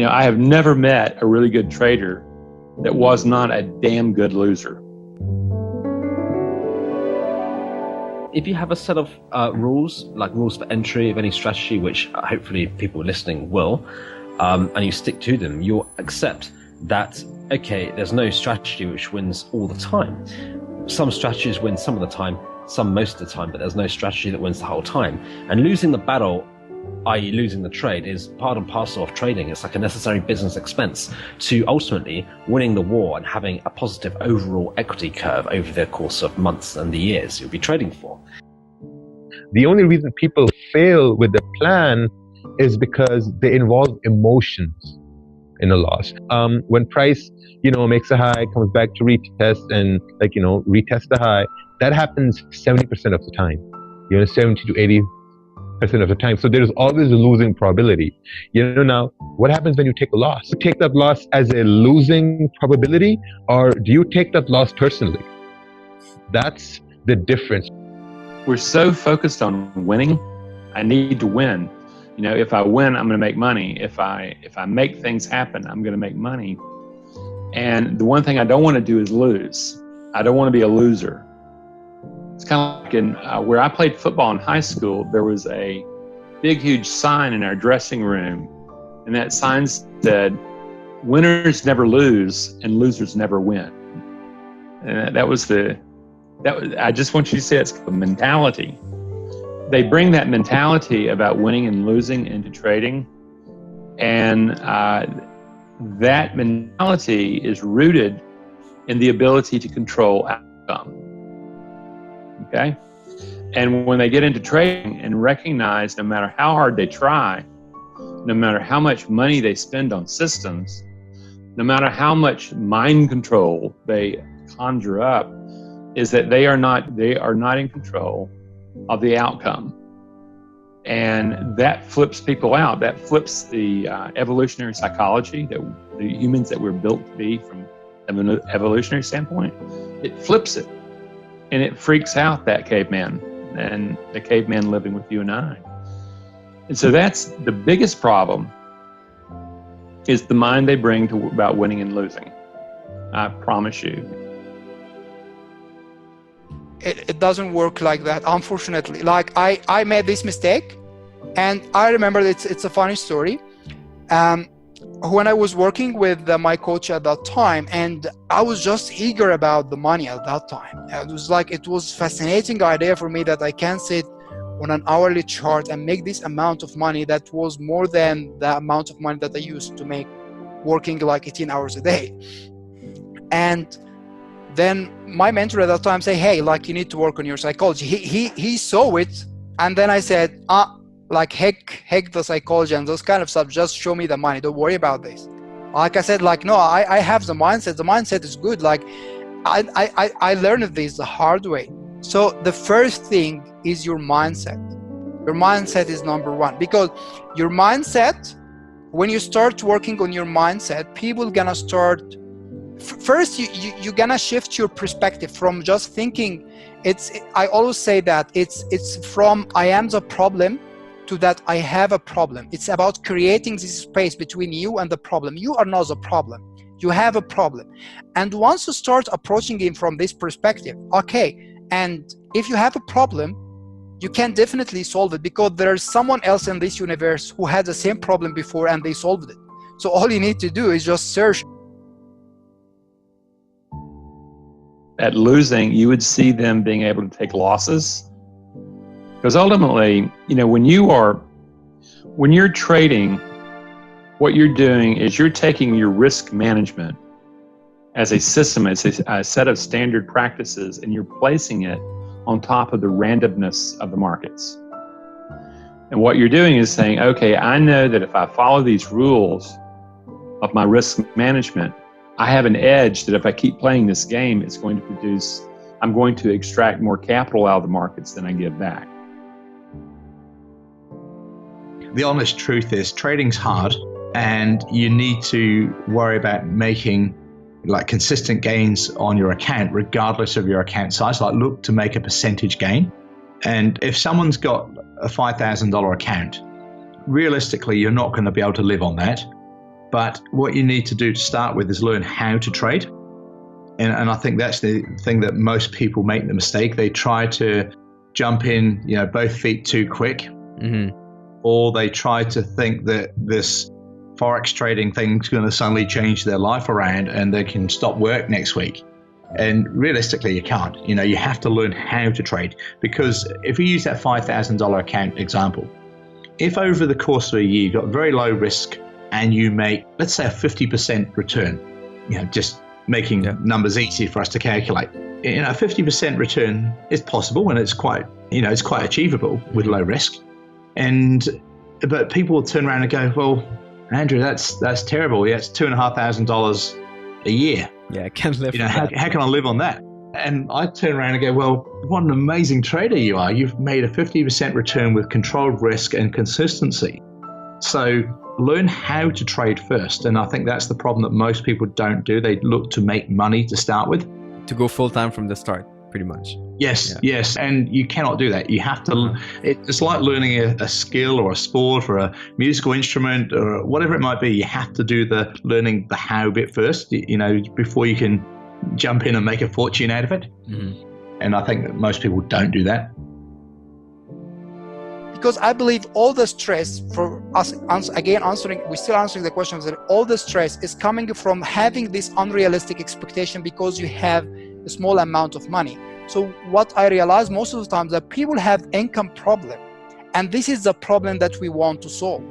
I have never met a really good trader that was not a damn good loser. If you have a set of rules, like rules for entry of any strategy, which hopefully people listening will, and you stick to them, you'll accept that, okay, there's no strategy which wins all the time. Some strategies win some of the time, some most of the time, but there's no strategy that wins the whole time. And losing the battle, i.e. losing the trade, is part and parcel of trading. It's like a necessary business expense to ultimately winning the war and having a positive overall equity curve over the course of months and the years you'll be trading for. The only reason people fail with the plan is because they involve emotions in a loss. When price, makes a high, comes back to retest and retest the high, that happens 70% of the time. 70 to 80% of the time. So there's always a losing probability. Now, what happens when you take a loss? You take that loss as a losing probability, or do you take that loss personally? That's the difference. We're so focused on winning. I need to win. If I win, I'm going to make money. If I make things happen, I'm going to make money. And the one thing I don't want to do is lose. I don't want to be a loser. It's kind of like in where I played football in high school, there was a big, huge sign in our dressing room. And that sign said, winners never lose and losers never win. And I just want you to say it's the mentality. They bring that mentality about winning and losing into trading. And that mentality is rooted in the ability to control outcome. Okay? And when they get into trading and recognize no matter how hard they try, no matter how much money they spend on systems, no matter how much mind control they conjure up, is that they are not in control of the outcome. And that flips people out. That flips the evolutionary psychology that the humans that we're built to be from an evolutionary standpoint. It flips it. And it freaks out that caveman and the caveman living with you and I. And so that's the biggest problem, is the mind they bring to about winning and losing. I promise you. It doesn't work like that, unfortunately. Like I made this mistake, and I remember it's a funny story. When I was working with my coach at that time, and I was just eager about the money at that time. It was fascinating idea for me that I can sit on an hourly chart and make this amount of money that was more than the amount of money that I used to make working like 18 hours a day. And then my mentor at that time said, hey, you need to work on your psychology. He saw it, and then I said, heck the psychology and those kind of stuff, just show me the money, don't worry about this. Like I said, no, I have the mindset is good. I learned this the hard way. So the first thing is your mindset. Your mindset is number one, because your mindset, when you start working on your mindset, people gonna start. First, you're gonna shift your perspective from just thinking. I always say that it's from I am the problem to that I have a problem. It's about creating this space between you and the problem. You are not the problem. You have a problem. And once you start approaching it from this perspective, okay, and if you have a problem, you can definitely solve it, because there's someone else in this universe who had the same problem before and they solved it. So all you need to do is just search. At losing, you would see them being able to take losses. Because ultimately, when you're trading, what you're doing is you're taking your risk management as a system, as a set of standard practices, and you're placing it on top of the randomness of the markets. And what you're doing is saying, okay, I know that if I follow these rules of my risk management, I have an edge that if I keep playing this game, I'm going to extract more capital out of the markets than I give back. The honest truth is trading's hard, and you need to worry about making consistent gains on your account, regardless of your account size. Look to make a percentage gain. And if someone's got a $5,000 account, realistically, you're not going to be able to live on that. But what you need to do to start with is learn how to trade. And I think that's the thing that most people make the mistake. They try to jump in, both feet too quick, or they try to think that this Forex trading thing's going to suddenly change their life around and they can stop work next week. And realistically, you can't. You have to learn how to trade, because if you use that $5,000 account example, if over the course of a year you've got very low risk and you make, let's say, a 50% return, just making numbers easy for us to calculate. A 50% return is possible, and it's quite achievable with low risk. But people will turn around and go, well, Andrew, that's terrible. Yeah, it's $2,500 a year. Yeah, I can't live. How can I live on that? And I turn around and go, well, what an amazing trader you are. You've made a 50% return with controlled risk and consistency. So learn how to trade first. And I think that's the problem that most people don't do. They look to make money to start with. To go full time from the start, pretty much. Yes. And you cannot do that. You have to, it's like learning a skill or a sport or a musical instrument or whatever it might be. You have to do learning the how bit first, before you can jump in and make a fortune out of it. And I think that most people don't do that. Because I believe all the stress for us, we're still answering the question, that all the stress is coming from having this unrealistic expectation because you have a small amount of money. So what I realize most of the time that people have income problem, and this is the problem that we want to solve.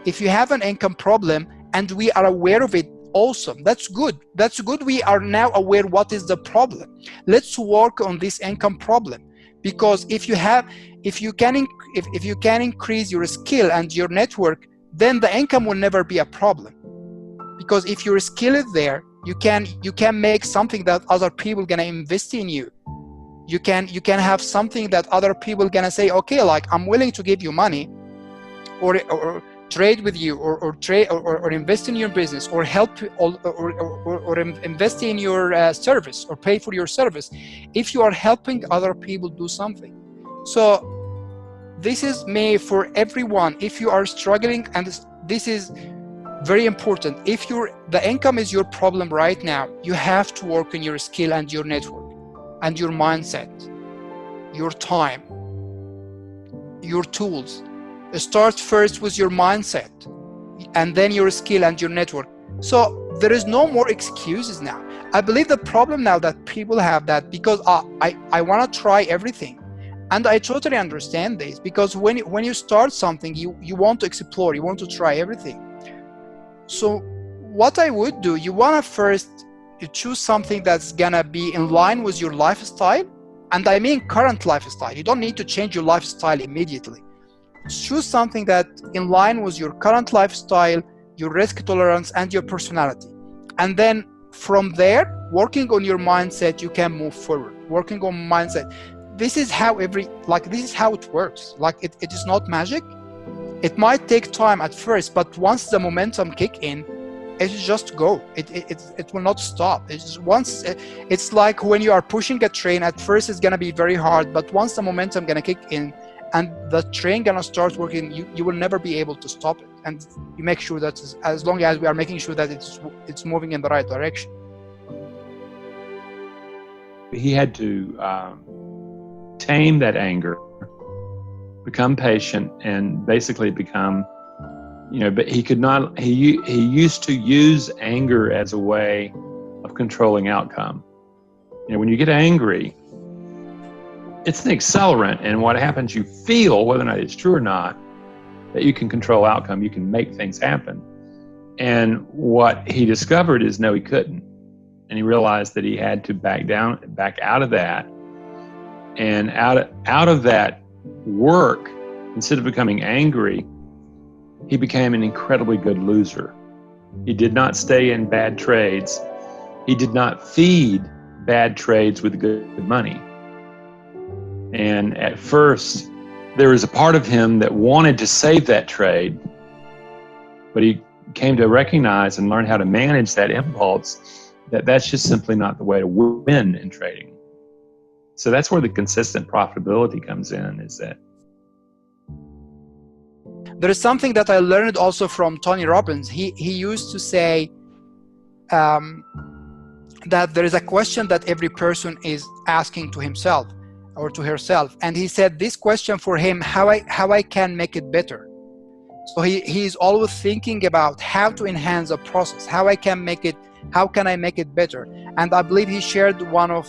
If you have an income problem and we are aware of it, awesome, that's good. We are now aware what is the problem. Let's work on this income problem, because if you can increase your skill and your network, then the income will never be a problem. Because if your skill is there, you can make something that other people gonna invest in you. You can have something that other people gonna say, okay, like I'm willing to give you money, or trade with you, or invest in your business, or help, or invest in your service, or pay for your service, if you are helping other people do something. So this is made for everyone. If you are struggling, and this is very important, if the income is your problem right now, you have to work on your skill and your network and your mindset, your time, your tools. Start first with your mindset, and then your skill and your network. So there is no more excuses now. I believe the problem now that people have that because I want to try everything. And I totally understand this, because when you start something, you want to explore, you want to try everything. So what I would do, you want to first choose something that's gonna be in line with your lifestyle. And I mean current lifestyle. You don't need to change your lifestyle immediately. Choose something that in line with your current lifestyle, your risk tolerance, and your personality. And then from there, working on your mindset, you can move forward. Working on mindset. This is how this is how it works. Like it is not magic. It might take time at first, but once the momentum kick in, it just go. It will not stop. It's like when you are pushing a train. At first, it's gonna be very hard, but once the momentum gonna kick in, and the train gonna start working, you will never be able to stop it. And you make sure that as long as we are making sure that it's moving in the right direction. He had to tame that anger, become patient, and basically become, but he could not, he used to use anger as a way of controlling outcome. When you get angry, it's an accelerant, and what happens, you feel, whether or not it's true or not, that you can control outcome, you can make things happen. And what he discovered is, no, he couldn't. And he realized that he had to back out of that, and out of that work, instead of becoming angry, he became an incredibly good loser. He did not stay in bad trades. He did not feed bad trades with good money. And at first, there was a part of him that wanted to save that trade, but he came to recognize and learn how to manage that impulse, that's just simply not the way to win in trading. So that's where the consistent profitability comes in, is that. There is something that I learned also from Tony Robbins. He used to say that there is a question that every person is asking to himself or to herself, and he said this question for him: how I can make it better. So he's always thinking about how to enhance a process, how can I make it better. And I believe he shared one of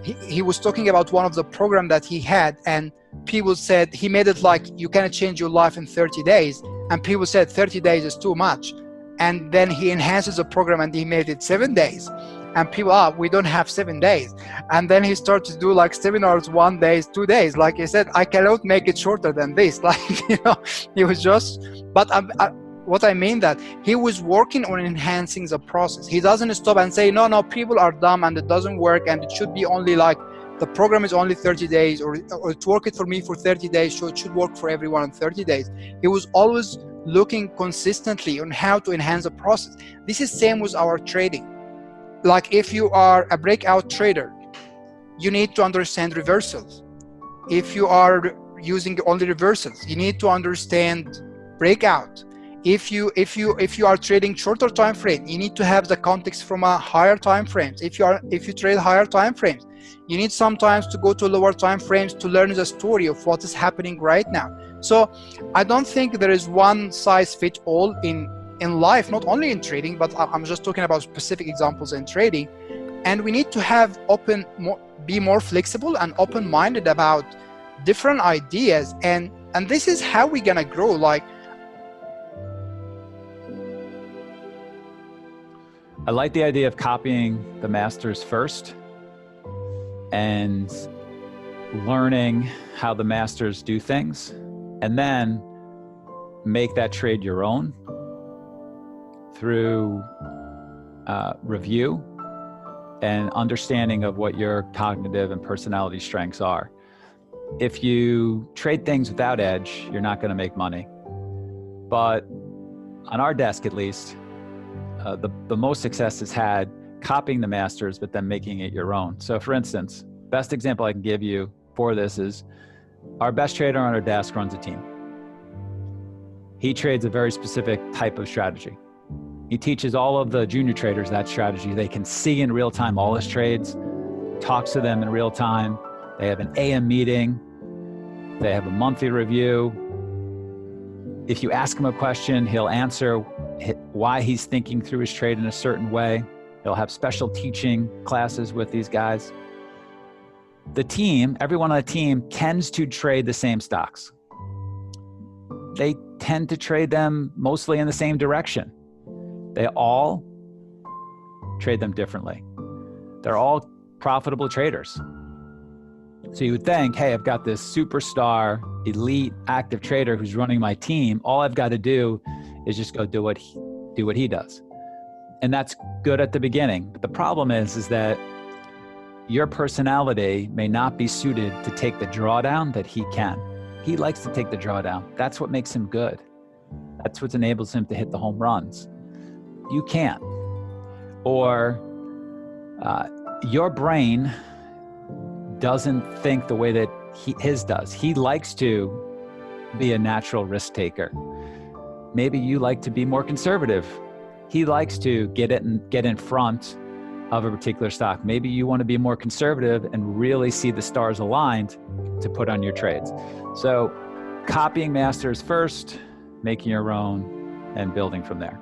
he was talking about one of the program that he had, and people said he made it like you cannot change your life in 30 days, and people said 30 days is too much. And then he enhances the program and he made it 7 days, and people, we don't have 7 days. And then he started to do like seminars 1 day, 2 days. Like he said, I cannot make it shorter than this. Like, he was just, but what I mean that he was working on enhancing the process. He doesn't stop and say, no, people are dumb and it doesn't work, and it should be only like, the program is only 30 days, or it worked for me for 30 days, so it should work for everyone in 30 days. He was always looking consistently on how to enhance the process. This is same with our trading. Like if you are a breakout trader, you need to understand reversals. If you are using only reversals, you need to understand breakout. If you are trading shorter time frame, you need to have the context from a higher time frames. If you trade higher time frames, you need sometimes to go to lower time frames to learn the story of what is happening right now. So I don't think there is one size fits all in life, not only in trading, but I'm just talking about specific examples in trading. And we need to have be more flexible and open-minded about different ideas, and this is how we're gonna grow. Like, I like the idea of copying the masters first and learning how the masters do things, and then make that trade your own through review and understanding of what your cognitive and personality strengths are. If you trade things without edge, you're not going to make money. But on our desk, at least, the most success is had copying the masters, but then making it your own. So for instance, best example I can give you for this is our best trader on our desk runs a team. He trades a very specific type of strategy. He teaches all of the junior traders that strategy. They can see in real time all his trades, talks to them in real time. They have an AM meeting. They have a monthly review. If you ask him a question, he'll answer why he's thinking through his trade in a certain way. He'll have special teaching classes with these guys. The team, everyone on the team tends to trade the same stocks. They tend to trade them mostly in the same direction. They all trade them differently. They're all profitable traders. So you would think, hey, I've got this superstar, elite, active trader who's running my team. All I've got to do is just go do what he does. And that's good at the beginning. But the problem is that your personality may not be suited to take the drawdown that he can. He likes to take the drawdown. That's what makes him good. That's what enables him to hit the home runs. You can't. Or your brain doesn't think the way that his does. He likes to be a natural risk taker. Maybe you like to be more conservative. He likes to get in front of a particular stock. Maybe you want to be more conservative and really see the stars aligned to put on your trades. So copying masters first, making your own, and building from there.